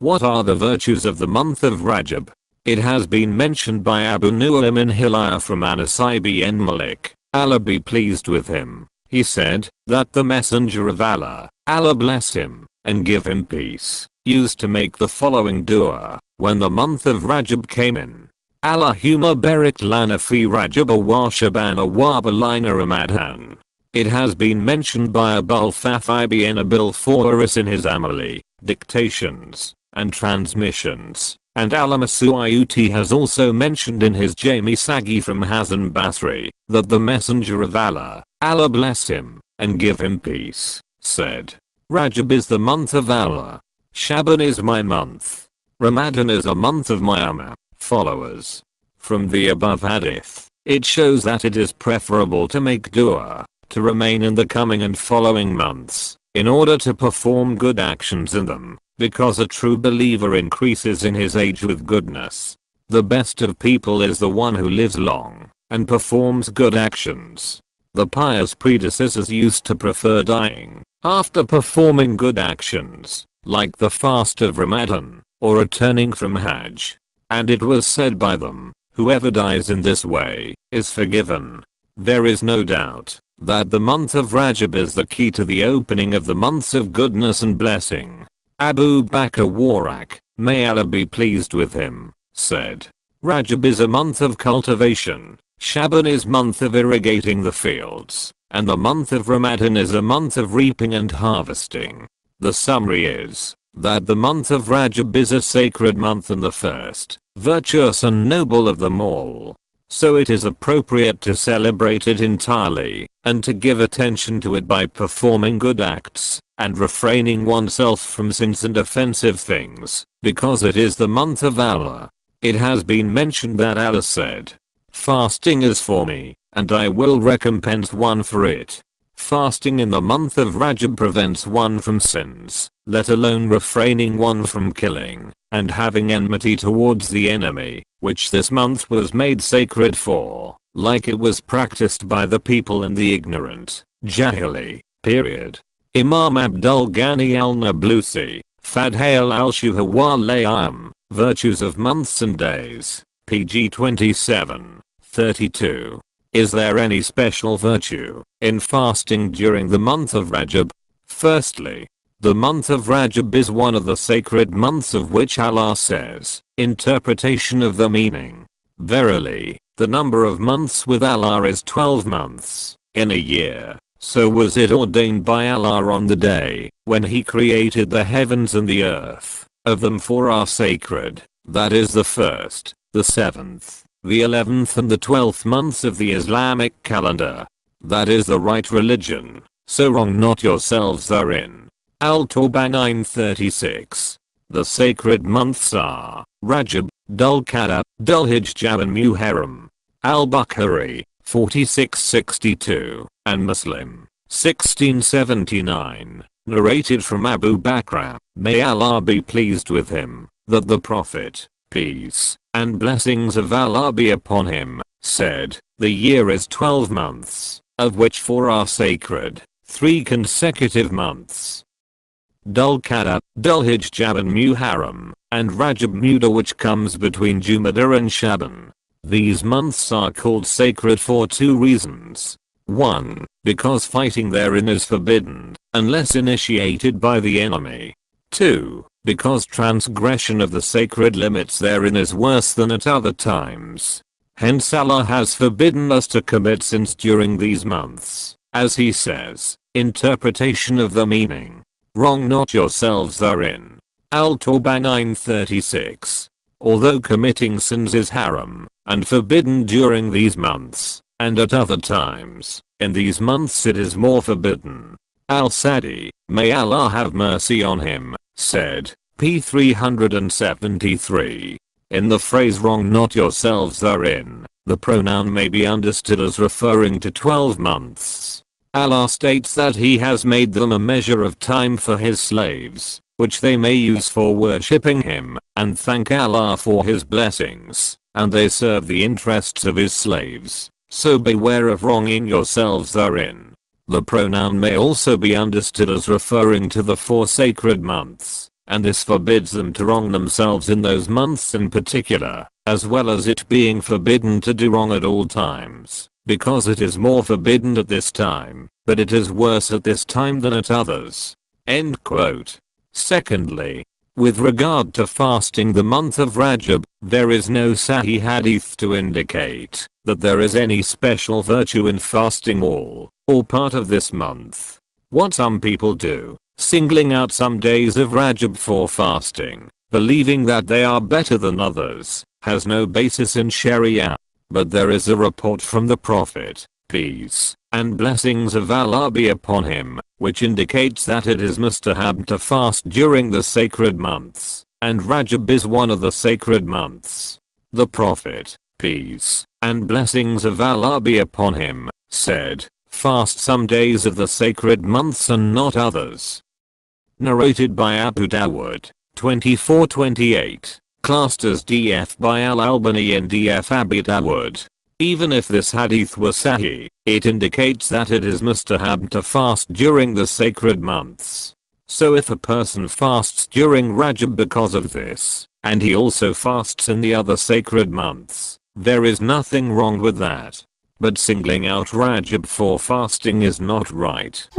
What are the virtues of the month of Rajab? It has been mentioned by Abu Nu'aym in Hilaya from Anas ibn Malik, Allah be pleased with him. He said that the Messenger of Allah, Allah bless him and give him peace, used to make the following dua when the month of Rajab came in. Allahumma barik lana fi Rajab wa Shabana wa balina Ramadan. It has been mentioned by Abul Fath ibn Abil Fawaris in his Amali, dictations, and transmissions, and Al-Masuyuti has also mentioned in his Jami Sagi from Hasan Basri, that the Messenger of Allah, Allah bless him, and give him peace, said, Rajab is the month of Allah. Shaban is my month. Ramadan is a month of my Ummah, followers. From the above hadith, it shows that it is preferable to make dua, to remain in the coming and following months, in order to perform good actions in them, because a true believer increases in his age with goodness. The best of people is the one who lives long, and performs good actions. The pious predecessors used to prefer dying, after performing good actions, like the fast of Ramadan, or returning from Hajj. And it was said by them, whoever dies in this way, is forgiven. There is no doubt that the month of Rajab is the key to the opening of the months of goodness and blessing. Abu Bakr Warraq, may Allah be pleased with him, said, Rajab is a month of cultivation, Shaban is month of irrigating the fields, and the month of Ramadan is a month of reaping and harvesting. The summary is that the month of Rajab is a sacred month and the first, virtuous and noble of them all. So it is appropriate to celebrate it entirely, and to give attention to it by performing good acts, and refraining oneself from sins and offensive things, because it is the month of Allah. It has been mentioned that Allah said, fasting is for me, and I will recompense one for it. Fasting in the month of Rajab prevents one from sins, let alone refraining one from killing, and having enmity towards the enemy, which this month was made sacred for, like it was practiced by the people in the ignorant, Jahili, period. Imam Abdul Ghani al-Nablusi, Fadhail al-Shuha wal-Layam, Virtues of Months and Days, pg 27, 32. Is there any special virtue in fasting during the month of Rajab? Firstly, the month of Rajab is one of the sacred months of which Allah says, interpretation of the meaning. Verily, the number of months with Allah is 12 months in a year. So was it ordained by Allah on the day when He created the heavens and the earth. Of them 4 are sacred, that is the 1st, the 7th, the 11th and the 12th months of the Islamic calendar. That is the right religion, so wrong not yourselves therein. Al-Tawbah 9:36. The sacred months are Rajab, Dhul-Qa'dah, Dhul-Hijjah and Muharram. Al-Bukhari 4662, and Muslim 1679, narrated from Abu Bakr, may Allah be pleased with him, that the Prophet, peace and blessings of Allah be upon him, said, the year is 12 months, of which 4 are sacred, 3 consecutive months. Dhul-Qa'dah, Dhul-Hijjah and Muharram, and Rajab Muda, which comes between Jumada and Shaban. These months are called sacred for 2 reasons. 1. Because fighting therein is forbidden, unless initiated by the enemy. 2. Because transgression of the sacred limits therein is worse than at other times. Hence Allah has forbidden us to commit sins during these months, as He says, interpretation of the meaning. Wrong not yourselves therein. Al-Tawbah 9:36. Although committing sins is haram, and forbidden during these months, and at other times, in these months it is more forbidden. Al-Sadi, may Allah have mercy on him, said, p. 373. In the phrase wrong not yourselves therein, the pronoun may be understood as referring to 12 months. Allah states that He has made them a measure of time for His slaves, which they may use for worshipping Him, and thank Allah for His blessings, and they serve the interests of His slaves, so beware of wronging yourselves therein. The pronoun may also be understood as referring to the 4 sacred months, and this forbids them to wrong themselves in those months in particular, as well as it being forbidden to do wrong at all times, because it is more forbidden at this time, but it is worse at this time than at others. End quote. Secondly, with regard to fasting the month of Rajab, there is no Sahih hadith to indicate that there is any special virtue in fasting all or part of this month. What some people do, singling out some days of Rajab for fasting, believing that they are better than others, has no basis in Sharia. But there is a report from the Prophet, peace and blessings of Allah be upon him, which indicates that it is mustahab to fast during the sacred months, and Rajab is one of the sacred months. The Prophet, peace and blessings of Allah be upon him, said, fast some days of the sacred months and not others. Narrated by Abu Dawud, 2428, classed as DF by Al-Albani and DF Abu Dawud. Even if this hadith was sahih, it indicates that it is mustahab to fast during the sacred months. So if a person fasts during Rajab because of this, and he also fasts in the other sacred months, there is nothing wrong with that. But singling out Rajab for fasting is not right.